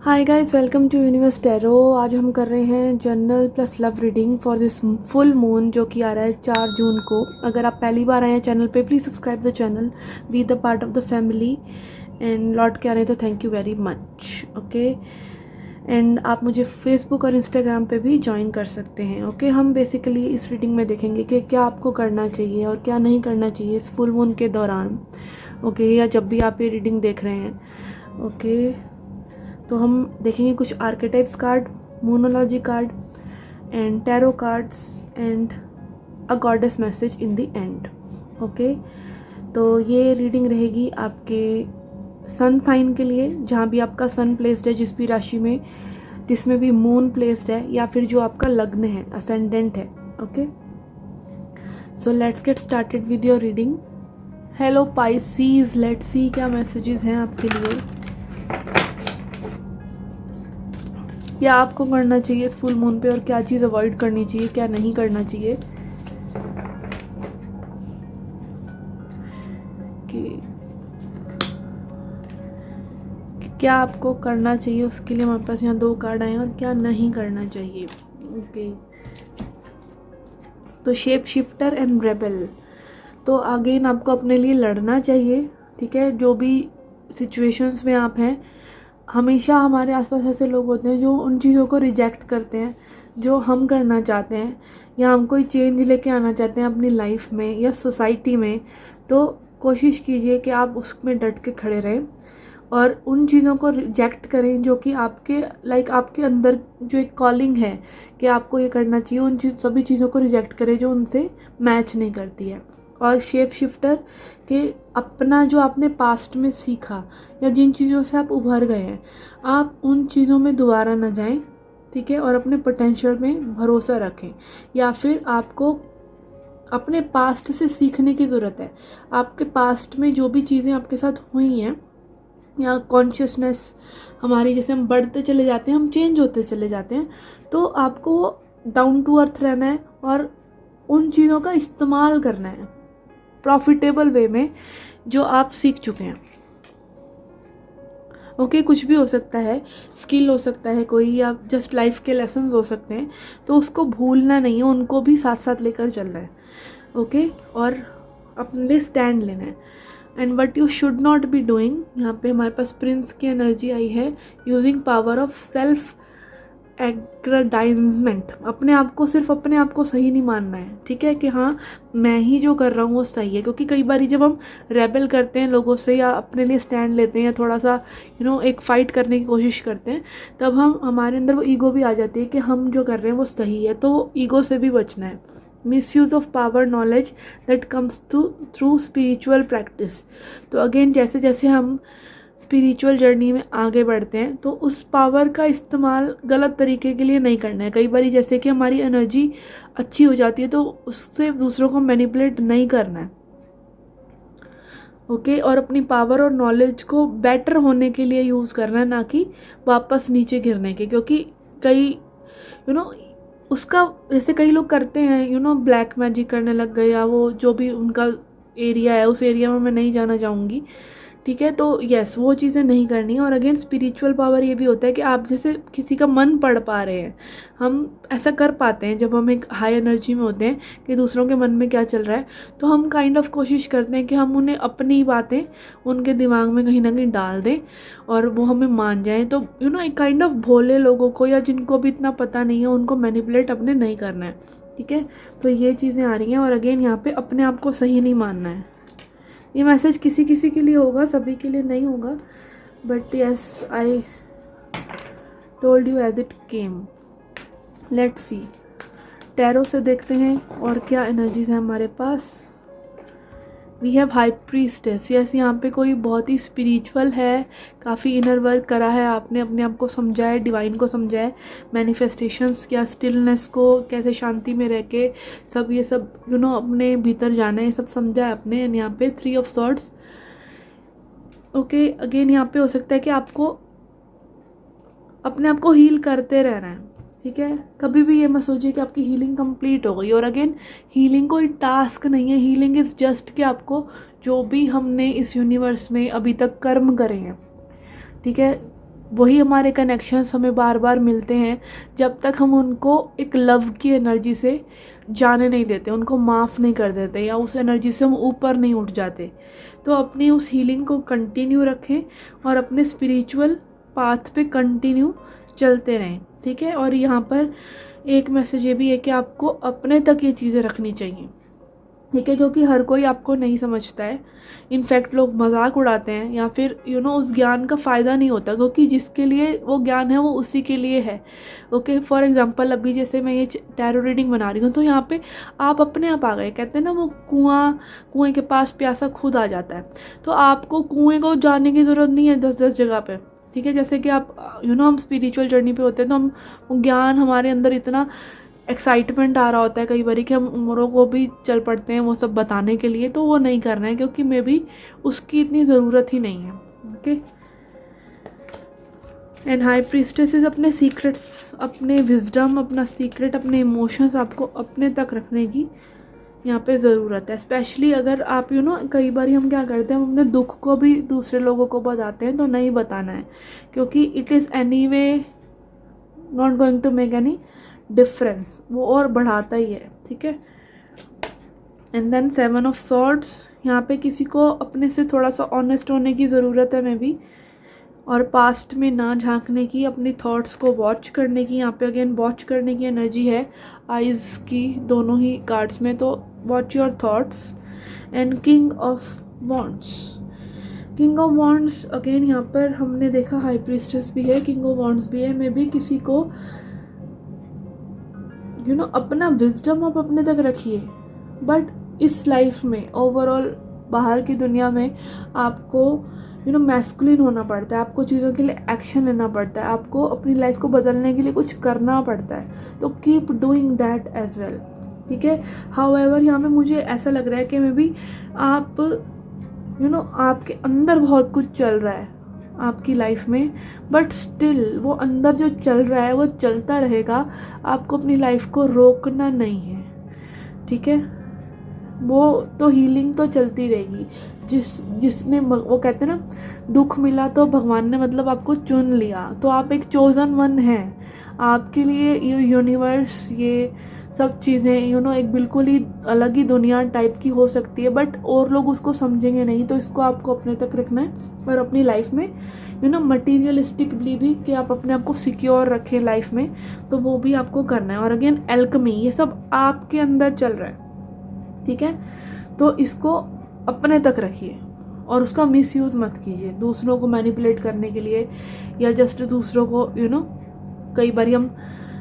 Hi guys, welcome to universe tarot. आज हम कर रहे हैं general plus love reading for this full moon जो कि आ रहा है 4 जून को। अगर आप पहली बार आए हैं चैनल पे, please subscribe the channel, be the part of the family and लौट के आ रहे हैं तो thank you very much. Okay, and आप मुझे फेसबुक और इंस्टाग्राम पे भी ज्वाइन कर सकते हैं। ओके, हम बेसिकली इस रीडिंग में देखेंगे कि क्या आपको करना चाहिए और क्या नहीं करना चाहिए इस फुल मून के दौरान। ओके, या जब भी आप ये रीडिंग देख रहे हैं। ओके, तो हम देखेंगे कुछ आर्केटाइप्स कार्ड, मोनोलॉजी card and tarot cards and a goddess message in the end. Okay, तो ये रीडिंग रहेगी आपके सन साइन के लिए, जहाँ भी आपका सन प्लेस्ड है, जिस भी राशि में, जिसमें भी मून प्लेस्ड है, या फिर जो आपका लग्न है, असेंडेंट है। Okay, so let's get started with your reading. Hello Pisces, let's see क्या मैसेजेस हैं आपके लिए। क्या आपको करना चाहिए इस फुल मून पे और क्या चीज़ अवॉइड करनी चाहिए, क्या नहीं करना चाहिए। कि क्या आपको करना चाहिए उसके लिए हमारे पास यहाँ 2 कार्ड आए हैं, और क्या नहीं करना चाहिए। ओके, तो शेप शिफ्टर एंड रेबल। तो अगेन आपको अपने लिए लड़ना चाहिए, ठीक है। जो भी सिचुएशंस में आप हैं, हमेशा हमारे आसपास ऐसे लोग होते हैं जो उन चीज़ों को रिजेक्ट करते हैं जो हम करना चाहते हैं, या हम कोई चेंज लेके आना चाहते हैं अपनी लाइफ में या सोसाइटी में। तो कोशिश कीजिए कि आप उसमें डट के खड़े रहें और उन चीज़ों को रिजेक्ट करें जो कि आपके आपके अंदर जो एक कॉलिंग है कि आपको ये करना चाहिए, उन सभी चीज़ों को रिजेक्ट करें जो उनसे मैच नहीं करती है। और शेप शिफ्टर के अपना जो आपने पास्ट में सीखा या जिन चीज़ों से आप उभर गए हैं, आप उन चीज़ों में दोबारा ना जाएं, ठीक है। और अपने पोटेंशियल में भरोसा रखें, या फिर आपको अपने पास्ट से सीखने की ज़रूरत है। आपके पास्ट में जो भी चीज़ें आपके साथ हुई हैं, या कॉन्शियसनेस हमारी, जैसे हम बढ़ते चले जाते हैं, हम चेंज होते चले जाते हैं, तो आपको डाउन टू अर्थ रहना है और उन चीज़ों का इस्तेमाल करना है प्रॉफिटेबल वे में जो आप सीख चुके हैं। ओके, कुछ भी हो सकता है, स्किल हो सकता है कोई, या जस्ट लाइफ के लेसन्स हो सकते हैं, तो उसको भूलना नहीं है, उनको भी साथ साथ लेकर चलना है। ओके, और अपने लिए स्टैंड लेना है। And what you should not be doing, यहाँ पे हमारे पास प्रिंस की एनर्जी आई है, यूजिंग पावर ऑफ सेल्फ एग्रेंडाइजमेंट। अपने आप को, सिर्फ अपने आप को सही नहीं मानना है, ठीक है, कि हाँ मैं ही जो कर रहा हूँ वो सही है। क्योंकि कई बार जब हम रेबल करते हैं लोगों से, या अपने लिए स्टैंड लेते हैं, या थोड़ा सा एक फ़ाइट करने की कोशिश करते हैं, तब हमारे अंदर वो ईगो भी आ जाती है कि हम जो कर रहे हैं वो सही है। तो ईगो से भी बचना है। Misuse of power knowledge that comes through spiritual practice. तो अगेन, जैसे जैसे हम स्पिरिचुअल जर्नी में आगे बढ़ते हैं, तो उस पावर का इस्तेमाल गलत तरीके के लिए नहीं करना है। कई बार जैसे कि हमारी एनर्जी अच्छी हो जाती है, तो उससे दूसरों को मैनिपुलेट नहीं करना है। ओके, और अपनी पावर और नॉलेज को बेटर होने के लिए यूज़ करना है, ना कि वापस नीचे गिरने के। क्योंकि कई उसका, जैसे कई लोग करते हैं ब्लैक मैजिक करने लग गए, या वो जो भी उनका एरिया है, उस एरिया में मैं नहीं जाना चाहूँगी, ठीक है। तो यस, वो चीज़ें नहीं करनी है। और अगेन, स्पिरिचुअल पावर ये भी होता है कि आप जैसे किसी का मन पढ़ पा रहे हैं। हम ऐसा कर पाते हैं जब हम एक हाई एनर्जी में होते हैं कि दूसरों के मन में क्या चल रहा है, तो हम काइंड ऑफ कोशिश करते हैं कि हम उन्हें अपनी बातें उनके दिमाग में कहीं ना कहीं डाल दें और वो हमें मान जाएं। तो एक काइंड ऑफ भोले लोगों को, या जिनको भी इतना पता नहीं है, उनको मैनिपुलेट अपने नहीं करना है, ठीक है। तो ये चीज़ें आ रही हैं। और अगेन, यहाँ पे अपने आप को सही नहीं मानना है। ये मैसेज किसी किसी के लिए होगा, सभी के लिए नहीं होगा, but yes, I told you as it came. Let's see, tarot से देखते हैं और क्या एनर्जीज है हमारे पास। We have high priestess. Yes, यहाँ पे कोई बहुत ही स्पिरिचुअल है, काफ़ी इनर वर्क करा है आपने, अपने आप को समझा है, डिवाइन को समझा है, मैनिफेस्टेशंस या स्टिलनेस को कैसे शांति में रह के सब ये सब अपने भीतर जाना है, सब समझा है आपने। एंड यहाँ पे 3 ऑफ सॉर्ड्स। ओके, अगेन यहाँ पे हो सकता है कि आपको अपने आप को हील करते रहना है, ठीक है। कभी भी ये मत सोचिए कि आपकी हीलिंग कंप्लीट हो गई। और अगेन, हीलिंग कोई टास्क नहीं है, हीलिंग इज़ जस्ट कि आपको जो भी हमने इस यूनिवर्स में अभी तक कर्म करे हैं, ठीक है, वही हमारे कनेक्शंस हमें बार बार मिलते हैं जब तक हम उनको एक लव की एनर्जी से जाने नहीं देते, उनको माफ़ नहीं कर देते, या उस एनर्जी से हम ऊपर नहीं उठ जाते। तो अपनी उस हीलिंग को कंटिन्यू रखें और अपने स्पिरिचुअल पाथ पे कंटिन्यू चलते रहें, ठीक है। और यहाँ पर एक मैसेज ये भी है कि आपको अपने तक ये चीज़ें रखनी चाहिए, ठीक है, क्योंकि हर कोई आपको नहीं समझता है। इनफैक्ट लोग मजाक उड़ाते हैं या फिर उस ज्ञान का फ़ायदा नहीं होता, क्योंकि जिसके लिए वो ज्ञान है वो उसी के लिए है। ओके, फॉर एग्जांपल अभी जैसे मैं ये टैरो रीडिंग बना रही हूँ तो यहाँ पे आप अपने आप आ गए, कहते हैं ना वो कुएं के पास प्यासा खुद आ जाता है। तो आपको कुएं को जाने की ज़रूरत नहीं है 10-10 जगह पे, ठीक है। जैसे कि आप हम स्पिरिचुअल जर्नी पे होते हैं तो हम वो ज्ञान हमारे अंदर इतना एक्साइटमेंट आ रहा होता है कई बार कि हम उम्रों को भी चल पड़ते हैं वो सब बताने के लिए, तो वो नहीं करना है क्योंकि मे बी उसकी इतनी ज़रूरत ही नहीं है। ओके, एंड हाई प्रीस्टेसेस अपने सीक्रेट्स, अपने विजडम, अपना सीक्रेट, अपने इमोशंस आपको अपने तक रखने की यहाँ पे ज़रूरत है। स्पेशली अगर आप कई बार हम क्या करते हैं, हम अपने दुख को भी दूसरे लोगों को बताते हैं, तो नहीं बताना है क्योंकि it is anyway not going to make any difference, वो और बढ़ाता ही है, ठीक है। एंड देन 7 ऑफ सॉर्ड्स, यहाँ पे किसी को अपने से थोड़ा सा ऑनेस्ट होने की ज़रूरत है मे बी, और पास्ट में ना झांकने की, अपनी थॉट्स को वॉच करने की। यहाँ पे अगेन वॉच करने की एनर्जी है आइज़ की, दोनों ही कार्ड्स में, तो watch your thoughts. And king of wands, king of wands again यहाँ पर हमने देखा हाई प्रीस्टेस भी है, किंग ऑफ वॉन्ड्स भी है। मे बी किसी को अपना विजडम आप अपने तक रखिए, बट इस लाइफ में ओवरऑल बाहर की दुनिया में आपको मैस्कुलिन होना पड़ता है, आपको चीज़ों के लिए एक्शन लेना पड़ता है, आपको अपनी लाइफ को बदलने के लिए कुछ करना पड़ता है, तो keep doing that as well, ठीक है। हाउएवर यहाँ पे मुझे ऐसा लग रहा है कि मे बी आप आपके अंदर बहुत कुछ चल रहा है आपकी लाइफ में, बट स्टिल वो अंदर जो चल रहा है वो चलता रहेगा, आपको अपनी लाइफ को रोकना नहीं है, ठीक है। वो तो हीलिंग तो चलती रहेगी। जिसने वो कहते हैं ना, दुख मिला तो भगवान ने मतलब आपको चुन लिया, तो आप एक चोजन वन हैं। आपके लिए ये यूनिवर्स, ये सब चीज़ें एक बिल्कुल ही अलग ही दुनिया टाइप की हो सकती है, बट और लोग उसको समझेंगे नहीं, तो इसको आपको अपने तक रखना है और अपनी लाइफ में मटीरियलिस्टिकली भी कि आप अपने आप को सिक्योर रखें लाइफ में, तो वो भी आपको करना है। और अगेन एल्केमी, ये सब आपके अंदर चल रहा है, ठीक है। तो इसको अपने तक रखिए और उसका मिसयूज़ मत कीजिए दूसरों को मैनिपुलेट करने के लिए, या जस्ट दूसरों को कई बार हम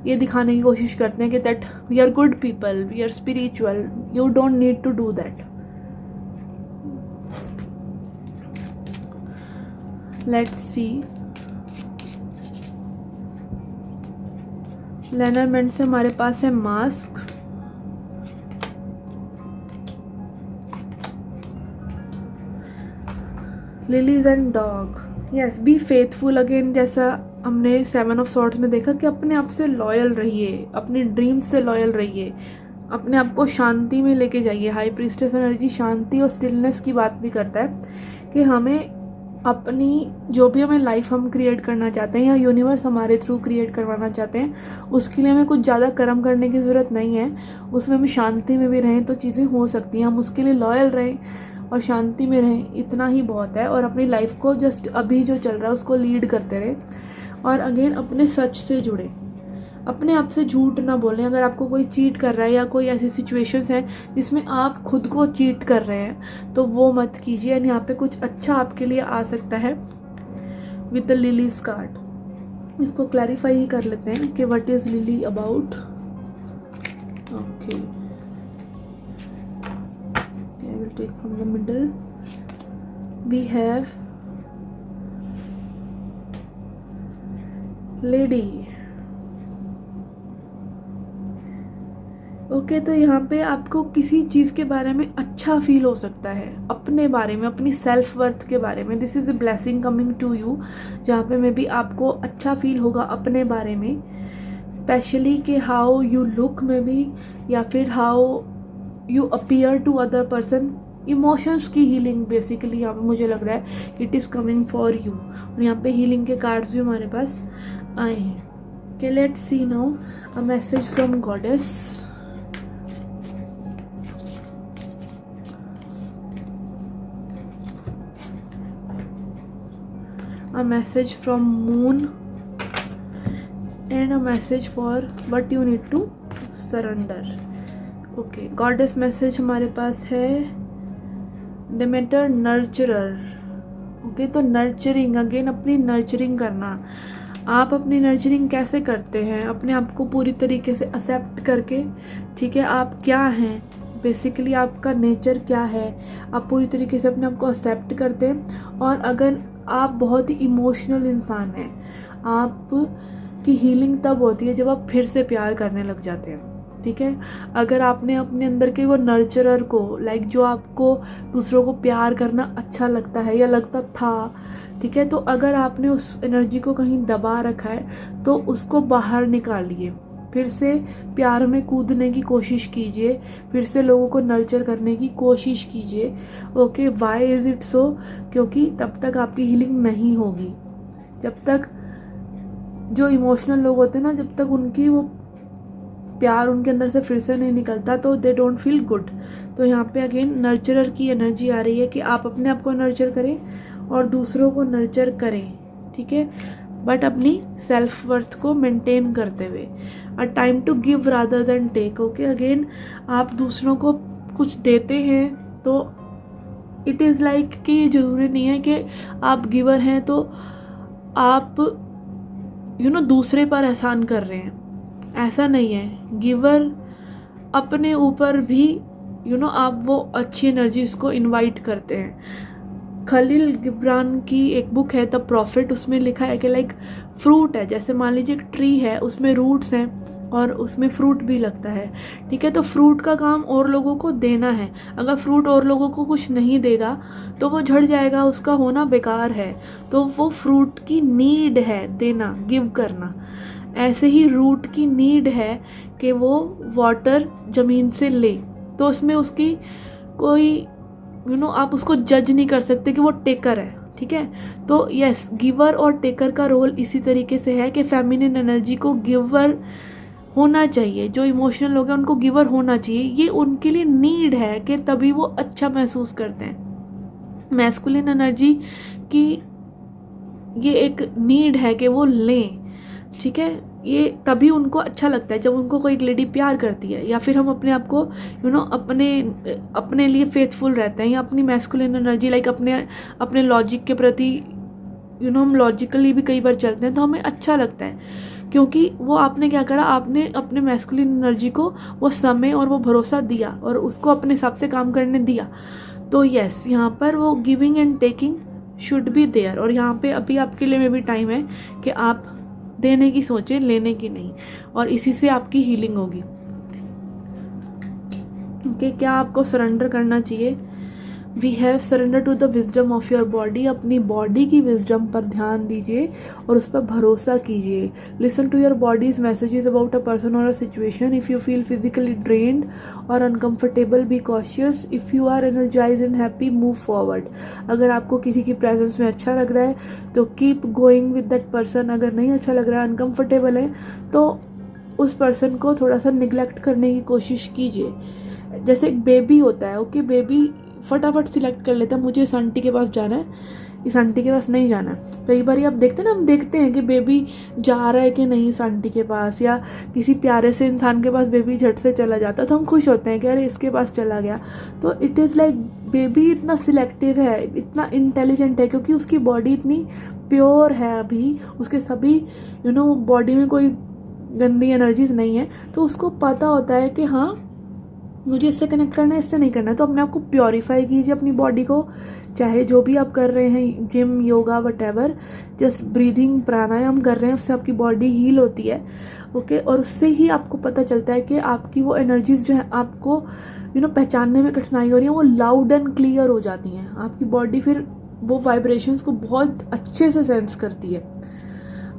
ये दिखाने की कोशिश करते हैं कि that we are good people, we are spiritual. You don't need to do that. Let's see, Lenormand से हमारे पास है mask, lilies and dog. Yes, be faithful. Again जैसा हमने 7 ऑफ सॉर्ड्स में देखा कि अपने आप से लॉयल रहिए, अपने ड्रीम से लॉयल रहिए, अपने आप को शांति में लेके जाइए। हाई प्रीस्टेस एनर्जी शांति और स्टिलनेस की बात भी करता है कि हमें अपनी जो भी हमें लाइफ हम क्रिएट करना चाहते हैं या यूनिवर्स हमारे थ्रू क्रिएट करवाना चाहते हैं, उसके लिए हमें कुछ ज़्यादा कर्म करने की ज़रूरत नहीं है। उसमें हम शांति में भी रहें तो चीज़ें हो सकती हैं। हम उसके लिए लॉयल रहें और शांति में रहें, इतना ही बहुत है। और अपनी लाइफ को जस्ट अभी जो चल रहा है उसको लीड करते रहें। और अगेन अपने सच से जुड़े, अपने आप से झूठ ना बोलें। अगर आपको कोई चीट कर रहा है या कोई ऐसी सिचुएशंस है जिसमें आप खुद को चीट कर रहे हैं, तो वो मत कीजिए। एंड यहाँ पे कुछ अच्छा आपके लिए आ सकता है विद द लिलीज कार्ड। इसको क्लैरिफाई ही कर लेते हैं कि what is lily about. Okay, I will take from the middle. We have lady. Okay, तो यहाँ पे आपको किसी चीज़ के बारे में अच्छा फील हो सकता है, अपने बारे में, अपनी सेल्फ वर्थ के बारे में। This is a blessing coming to you, जहाँ पे मे बी आपको अच्छा फील होगा अपने बारे में, स्पेशली कि how you look maybe, या फिर how you appear to other person emotions की हीलिंग बेसिकली यहाँ पे मुझे लग रहा है कि it is coming for you. और यहाँ पे हीलिंग के कार्ड्स भी हमारे पास आए हैं। Okay, let's see now a message from goddess. A message from moon and a message for what you need to surrender. Okay, goddess message हमारे पास है Demeter nurturer. Okay, तो nurturing again, अपनी nurturing करना। आप अपनी नर्चरिंग कैसे करते हैं? अपने आप को पूरी तरीके से एक्सेप्ट करके, ठीक है, आप क्या हैं बेसिकली, आपका नेचर क्या है, आप पूरी तरीके से अपने आप को एक्सेप्ट करते हैं। और अगर आप बहुत ही इमोशनल इंसान हैं, आप की हीलिंग तब होती है जब आप फिर से प्यार करने लग जाते हैं, ठीक है। अगर आपने अपने अंदर के वो नर्चरर को, लाइक जो आपको दूसरों को प्यार करना अच्छा लगता है या लगता था, ठीक है, तो अगर आपने उस एनर्जी को कहीं दबा रखा है तो उसको बाहर निकालिए, फिर से प्यार में कूदने की कोशिश कीजिए, फिर से लोगों को नर्चर करने की कोशिश कीजिए। Okay, why is it so? क्योंकि तब तक आपकी हीलिंग नहीं होगी जब तक जो इमोशनल लोग होते हैं ना, जब तक उनकी वो प्यार उनके अंदर से फिर से नहीं निकलता तो दे डोंट फील गुड। तो यहाँ पे अगेन नर्चरर की एनर्जी आ रही है कि आप अपने आप को नर्चर करें और दूसरों को नर्चर करें, ठीक है, बट अपनी सेल्फ वर्थ को मेंटेन करते हुए। A time to give rather than take. Okay, again आप दूसरों को कुछ देते हैं तो इट इज़ लाइक कि ये ज़रूरी नहीं है कि आप गिवर हैं तो आप दूसरे पर एहसान कर रहे हैं, ऐसा नहीं है। गिवर अपने ऊपर भी आप वो अच्छी एनर्जीज को इनवाइट करते हैं। खलील गिब्रान की एक बुक है द प्रॉफिट, उसमें लिखा है कि लाइक फ्रूट है, जैसे मान लीजिए एक ट्री है, उसमें रूट्स हैं और उसमें फ्रूट भी लगता है, ठीक है, तो फ्रूट का काम और लोगों को देना है। अगर फ्रूट और लोगों को कुछ नहीं देगा तो वो झड़ जाएगा, उसका होना बेकार है। तो वो फ्रूट की नीड है देना, गिव करना। ऐसे ही रूट की नीड है कि वो वाटर ज़मीन से ले, तो उसमें उसकी कोई आप उसको जज नहीं कर सकते कि वो टेकर है, ठीक है। तो यस, गिवर और टेकर का रोल इसी तरीके से है कि फेमिनिन एनर्जी को गिवर होना चाहिए, जो इमोशनल लोग हैं उनको गिवर होना चाहिए। ये उनके लिए नीड है कि तभी वो अच्छा महसूस करते हैं। मैस्कुलिन एनर्जी की ये एक नीड है कि वो लें, ठीक है, ये तभी उनको अच्छा लगता है जब उनको कोई लेडी प्यार करती है, या फिर हम अपने आप को अपने लिए फेथफुल रहते हैं, या अपनी मैस्कुलिन एनर्जी लाइक अपने लॉजिक के प्रति हम लॉजिकली भी कई बार चलते हैं तो हमें अच्छा लगता है, क्योंकि वो आपने क्या करा, आपने अपने मैस्कुलिन एनर्जी को वो समय और वो भरोसा दिया और उसको अपने हिसाब से काम करने दिया। तो यस, यहाँ पर वो giving and taking should be there. और यहाँ पे अभी आपके लिए में भी टाइम है कि आप देने की सोचें, लेने की नहीं, और इसी से आपकी हीलिंग होगी। ओके, क्या आपको सरेंडर करना चाहिए? We have surrender to the wisdom of your body. अपनी बॉडी की विजडम पर ध्यान दीजिए और उस पर भरोसा कीजिए। Listen to your body's messages about a person और a situation. If you feel physically drained और uncomfortable, be cautious. If you are energise and happy, move forward. अगर आपको किसी की प्रेजेंस में अच्छा लग रहा है तो keep going with that person. अगर नहीं अच्छा लग रहा है, अनकंफर्टेबल है, तो उस पर्सन को थोड़ा सा निगलेक्ट करने की कोशिश कीजिए। जैसे एक बेबी होता है, ओके, बेबी फटाफट सिलेक्ट कर लेता है, मुझे इस आंटी के पास जाना है, इस आंटी के पास नहीं जाना। कई बार आप देखते हैं ना, हम देखते हैं कि बेबी जा रहा है कि नहीं इस आंटी के पास, या किसी प्यारे से इंसान के पास बेबी झट से चला जाता है तो हम खुश होते हैं कि अरे इसके पास चला गया। तो इट इज़ लाइक बेबी इतना सिलेक्टिव है, इतना इंटेलिजेंट है, क्योंकि उसकी बॉडी इतनी प्योर है, अभी उसके सभी बॉडी में कोई गंदी एनर्जीज नहीं है, तो उसको पता होता है कि हाँ मुझे इससे कनेक्ट करना है, इससे नहीं करना है। तो अपने आप को प्योरीफाई कीजिए, अपनी बॉडी को, चाहे जो भी आप कर रहे हैं, gym, yoga, whatever, just breathing, pranayama कर रहे हैं, उससे आपकी बॉडी हील होती है। ओके, और उससे ही आपको पता चलता है कि आपकी वो एनर्जीज जो है आपको पहचानने में कठिनाई हो रही है, वो लाउड एंड क्लियर हो जाती हैं। आपकी बॉडी फिर वो वाइब्रेशंस को बहुत अच्छे से सेंस करती है।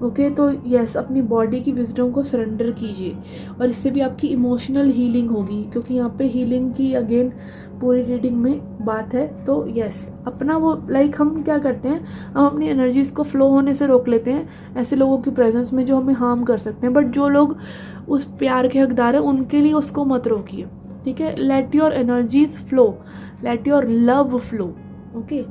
ओके तो यस, अपनी बॉडी की विजडम को सरेंडर कीजिए और इससे भी आपकी इमोशनल हीलिंग होगी, क्योंकि यहाँ पे हीलिंग की अगेन पूरी रीडिंग में बात है। तो यस, अपना वो हम क्या करते हैं, हम अपनी एनर्जीज को फ्लो होने से रोक लेते हैं ऐसे लोगों की प्रेजेंस में जो हमें हार्म कर सकते हैं, बट जो लोग उस प्यार के हकदार हैं उनके लिए उसको मत रोकिए, ठीक है। Let your energies flow, let your love flow, okay.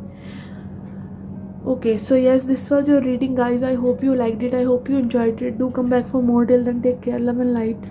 Okay, so yes, this was your reading, guys. I hope you liked it. I hope you enjoyed it. Do come back for more. Till then, take care, love and light.